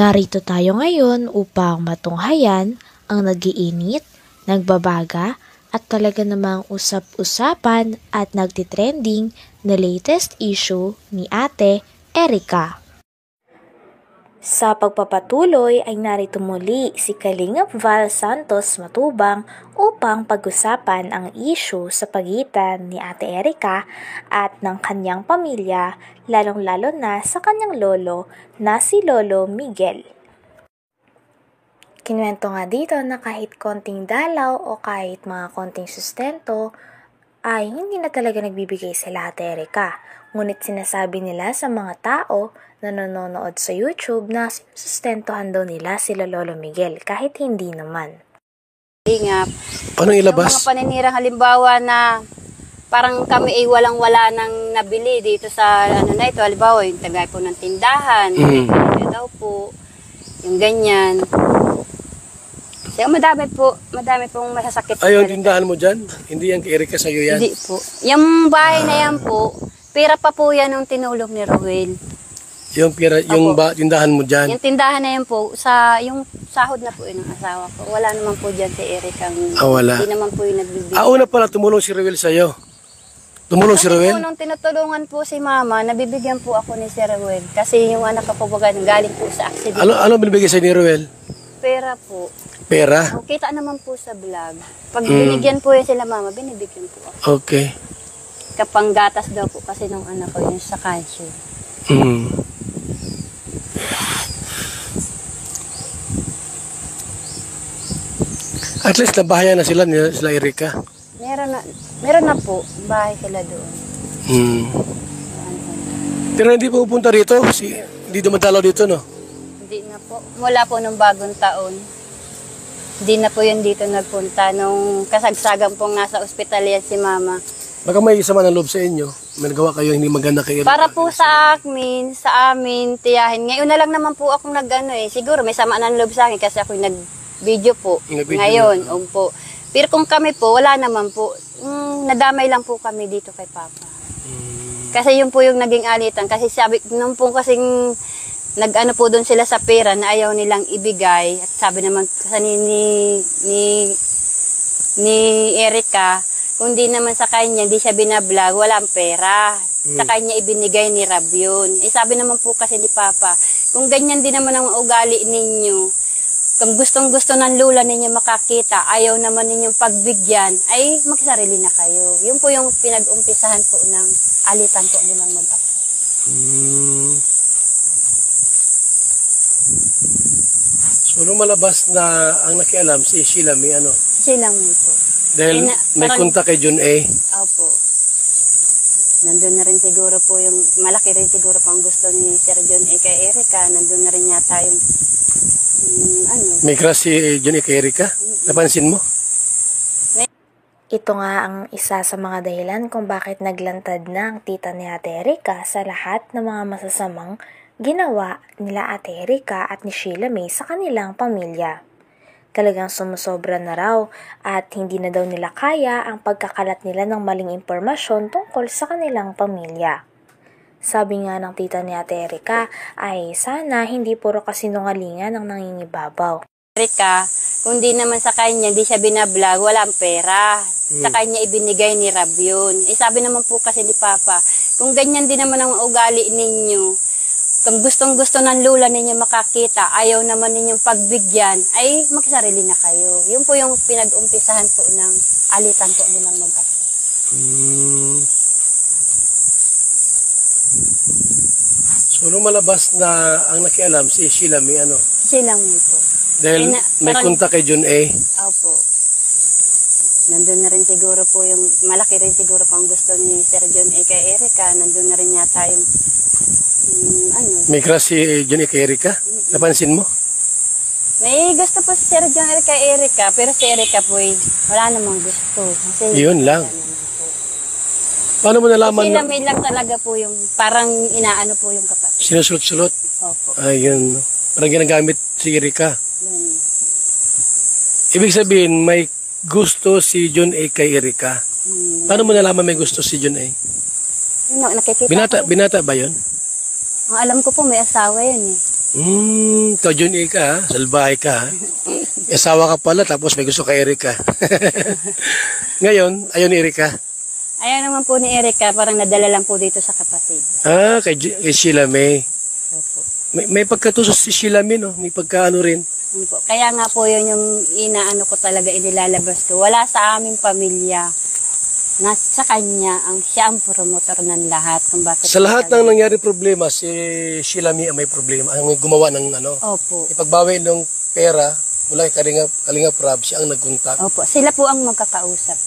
Narito tayo ngayon upang matunghayan ang nagiinit, nagbabaga at talaga namang usap-usapan at nagtitrending na latest issue ni Ate Erica. Sa pagpapatuloy ay narito muli si Kalingap Val Santos Matubang upang pag-usapan ang issue sa pagitan ni Ate Erica at ng kanyang pamilya, lalong-lalo na sa kanyang lolo na si Lolo Miguel. Kinuwento nga dito na kahit konting dalaw o kahit mga konting sustento ay hindi na talaga nagbibigay sila Ate Erica. Ngunit sinasabi nila sa mga tao na nanonood sa YouTube na sinusustentohan daw nila sila Lolo Miguel kahit hindi naman. Ingap. Anong ilabas? Yung mga paninirang halimbawa na parang kami ay walang-wala nang nabili dito sa ano na ito. Halimbawa yung tagay po ng tindahan. Yung daw po. Yung ganyan. Kaya madami pong masasakit. Ay, yung tindahan mo dyan? Hindi yan kay Erica sa'yo yan? Hindi po. Yung bahay na yan po, pera pa po yan ng tinulong ni Rowel. Yung tindahan mo dyan? Yung tindahan na yan po, yung sahod na po yun ng asawa ko. Wala naman po dyan si Erica. Wala. Hindi naman po yung nagbibigay. Una pala tumulong si Rowel sa'yo? Tumulong si Rowel? Kasi po nung tinutulungan po si Mama, nabibigyan po ako ni si Rowel. Kasi yung anak ko po galing po sa accident. Ano binibigay sa'yo ni Rowel? Pera po. Pera? O, kita naman po sa vlog. Pag binigyan po yan sila Mama, binibigyan po ako. Okay. Kapanggatas daw po kasi nung anak ko yun sa cancer. At least nabahayan na sila Erica. Meron na po. Bahay sila doon. Pero hindi pupunta rito? Hindi dumadalaw dito, no? Hindi na po. Mula po nung bagong taon. Hindi na po yun dito nagpunta. Nung kasagsagan pong nasa ospital yan si Mama. Baka may sama ng loob sa inyo. May nagawa kayo hindi maganda kay Erica. Para po sa amin, tiyahin. Ngayon na lang naman po akong siguro may sama ng loob sa akin kasi ako nag-video po. Ngayon, po. Pero kung kami po, wala naman po. Nadamay lang po kami dito kay Papa. Kasi yun po yung naging alitan. Kasi nung po kasing nag-ano po doon sila sa pera na ayaw nilang ibigay. At sabi naman kasi ni Erica, kung di naman sa kanya, di siya binablog, walang pera. Sa kanya ibinigay ni Rab yun. Sabi naman po kasi ni Papa, kung ganyan din naman ang ugali ninyo, kung gustong-gusto ng lula ninyo makakita, ayaw naman ninyong pagbigyan, ay magsarili na kayo. Yun po yung pinag-umpisahan po ng alitan po nilang mag-ako. So, nung malabas na ang nakialam, si Sheila may ano? Sheila may po. Dahil may kontak kay John A. Opo. Nandun na rin siguro po yung, malaki rin siguro po ang gusto ni Sir John A. kay Erica. Nandun na rin yata yung, May crush si John A. kay Erica? Napansin mo? Ito nga ang isa sa mga dahilan kung bakit naglantad na ang tita ni Ate Erica sa lahat ng mga masasamang ginawa nila Ate Erica at ni Sheila May sa kanilang pamilya. Talagang sumusobra na raw at hindi na daw nila kaya ang pagkakalat nila ng maling impormasyon tungkol sa kanilang pamilya. Sabi nga ng tita ni Ate Erica ay sana hindi puro kasinungalingan ang nangingibabaw. Erica, kung di naman sa kanya, di siya binablog, walang pera. Sa kanya ibinigay ni Rab yun. Sabi naman po kasi ni Papa, kung ganyan din naman ang ugali ninyo, kung gustong-gusto ng lula ninyo makakita, ayaw naman ninyong pagbigyan, ay magsarili na kayo. Yun po yung pinag-umpisahan po ng alitan po nilang mag-ako. So, nung malabas na ang nakialam, si Sheila may ano? Sheila may po. Dahil may kontak kay John A. Opo. Nandun na rin siguro po yung, malaki rin siguro po ang gusto ni Sir John A. kay Erica. Nandun na rin yata yung, May crush si John A. kay Erica? Napansin mo? May gusto po si Sir John A. kay Erica, pero si Erica po wala namang gusto. Kasi yun lang. Paano mo nalaman? Sila may lang talaga po yung, parang inaano po yung kapatid. Sinusulot-sulot? Opo. Ayun. Parang ginagamit si Erica. Ibig sabihin, may gusto si John A. kay Erica. Paano mo nalaman may gusto si John A? Nakikita Binata ba yun? Ang alam ko po may asawa yun eh. Ikaw John A ka ha? Salbahe ka ha? Asawa ka pala tapos may gusto kay Erika. Ngayon, ayaw ni Erika. Ayaw naman po ni Erika, parang nadala lang po dito sa kapatid. Kay Sheila May. Opo. May pagkatusos si Sheila May, no? May pagkaano rin. Opo. Kaya nga po yun yung inaano ko talaga, inilalabas ko. Wala sa aming pamilya. Nasa kanya, siya ang promotor ng lahat. Kung bakit Sa lahat ng nangyari problema, si Sheila May ang may problema. Ang gumawa ng ano. Opo. Ipagbawi ng pera, mula kay Kalinga Prab, siya ang nagkontak. Opo. Sila po ang magkakausap.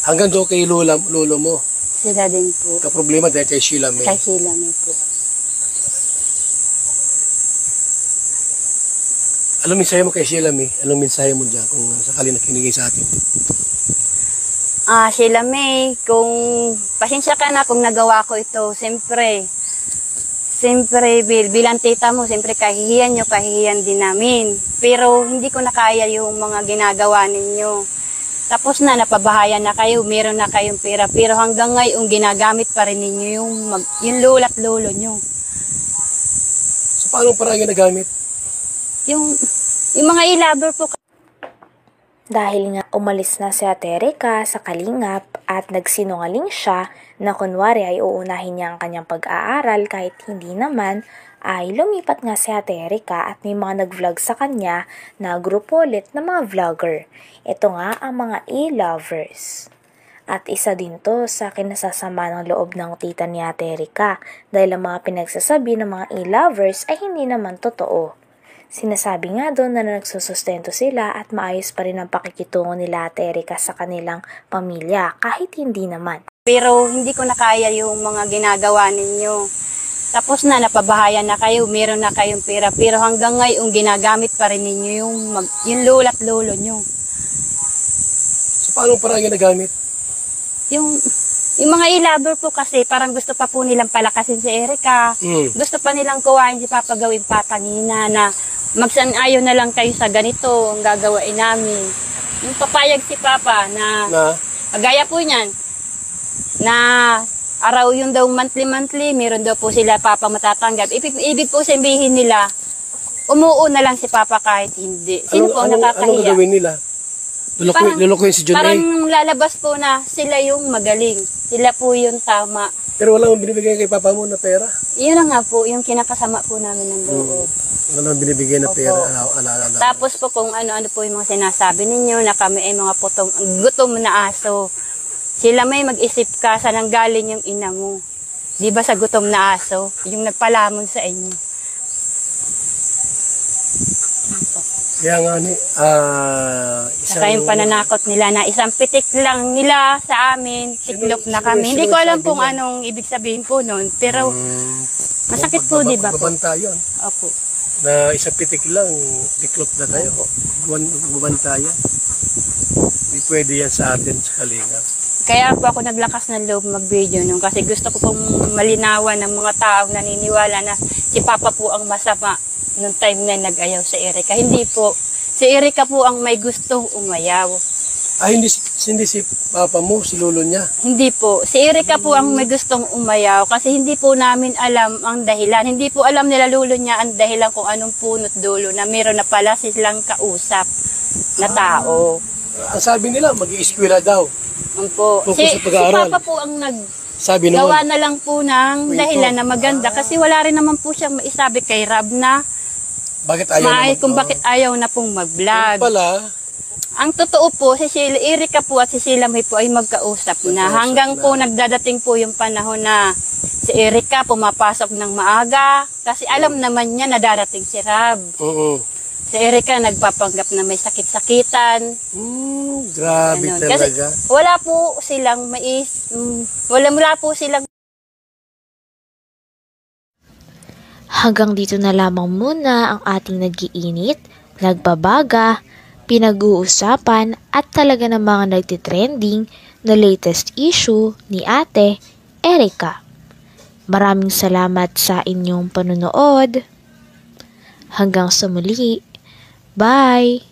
Hanggang doon kay lolo mo. Sila din po. Kaproblema dahil kay Sheila May. Kay Sheila May po. Anong mensahe mo kay Sheila May? Anong mensahe mo dyan kung sakali nakinigay sa atin? Sheila May, kung pasensya ka na kung nagawa ko ito, siyempre bilang tita mo, siyempre kahihiyan din namin. Pero hindi ko na kaya yung mga ginagawa ninyo. Tapos na, napabahayan na kayo, meron na kayong pera. Pero hanggang ngayon, ginagamit pa rin ninyo yung lolo at lolo nyo. So paano parang ginagamit? Yung mga i-lover po. Dahil nga umalis na si Ate Erika sa Kalingap at nagsinungaling siya na kunwari ay uunahin niya ang kanyang pag-aaral kahit hindi naman, ay lumipat nga si Ate Erika at may mga nag-vlog sa kanya na grupo ulit ng mga vlogger. Ito nga ang mga e-lovers. At isa din to sa kinasasama ng loob ng tita ni Ate Erika dahil ang mga pinagsasabi ng mga e-lovers ay hindi naman totoo. Sinasabi nga doon na nagsusustento sila at maayos pa rin ang pakikitungo nila Ate Erika sa kanilang pamilya kahit hindi naman. Pero hindi ko na kaya yung mga ginagawa ninyo. Tapos na, napabahayan na kayo, meron na kayong pera. Pero hanggang ngayon, ginagamit pa rin ninyo yung lolo at lolo nyo. So paano parang ginagamit? Yung mga i-lover po kasi, parang gusto pa po nilang palakasin si Erika. Gusto pa nilang kuhain si Papa gawin patangina na magsanayo na lang kayo sa ganito, ang gagawain namin. Yung papayag si Papa na gaya po niyan, na araw yun daw monthly, meron daw po sila Papa matatanggap. Ibig po sabihin nila, umuo na lang si Papa kahit hindi. Sino po ang nakakahiya? Anong gagawin nila? Lulukuhin si John A? Parang lalabas po na sila yung magaling. Sila po yung tama. Pero wala mong binibigay kay Papa mo na pera? Iyon na nga po, yung kinakasama po namin ng loob. Wala mong binibigay na pera? Tapos po kung ano-ano po yung mga sinasabi ninyo na kami ay mga gutom na aso. Sila may mag-isip ka saan ang galing yung ina mo. Di ba sa gutom na aso? Yung nagpalamon sa inyo. Kaya nga Saka yung pananakot nila na isang pitik lang nila sa amin, tiklop na kami. Hindi ko alam kung anong ibig sabihin po nun, pero masakit po, di ba po? Babanta yun. Opo. Na isang pitik lang, tiklop na tayo. Babanta yan. Hindi pwede yan sa atin sa Kalinga. Kaya po ako naglakas ng loob mag-video nung kasi gusto ko pong malinawan ng mga taong naniniwala na si Papa po ang masama nung time na nag-ayaw sa Erika. Hindi po. Si Erika po ang may gustong umayaw. Hindi si Papa mo, si lolo niya? Hindi po. Si Erika po ang may gustong umayaw kasi hindi po namin alam ang dahilan. Hindi po alam nila lolo niya ang dahilan kung anong punot dulo na meron na pala silang kausap na tao. Ang sabi nila, mag-i-eskwela daw. Po. Si Papa po ang gawa na lang po ng dahilan na maganda kasi wala rin naman po siyang maisabi kay Rab na bakit ayaw na pong mag-vlog. Pala, ang totoo po, si Erika po at si Sheila May po ay magkausap na. Hanggang po nagdadating po yung panahon na si Erika pumapasok ng maaga kasi alam naman niya na darating si Rab. Si Erika nagpapanggap na may sakit-sakitan. Grabe talaga. Kasi wala po silang Hanggang dito na lamang muna ang ating nag-iinit, nagbabaga, pinag-uusapan at talaga ng mga nagtitrending na latest issue ni Ate Erika. Maraming salamat sa inyong panunood. Hanggang sa muli. Bye!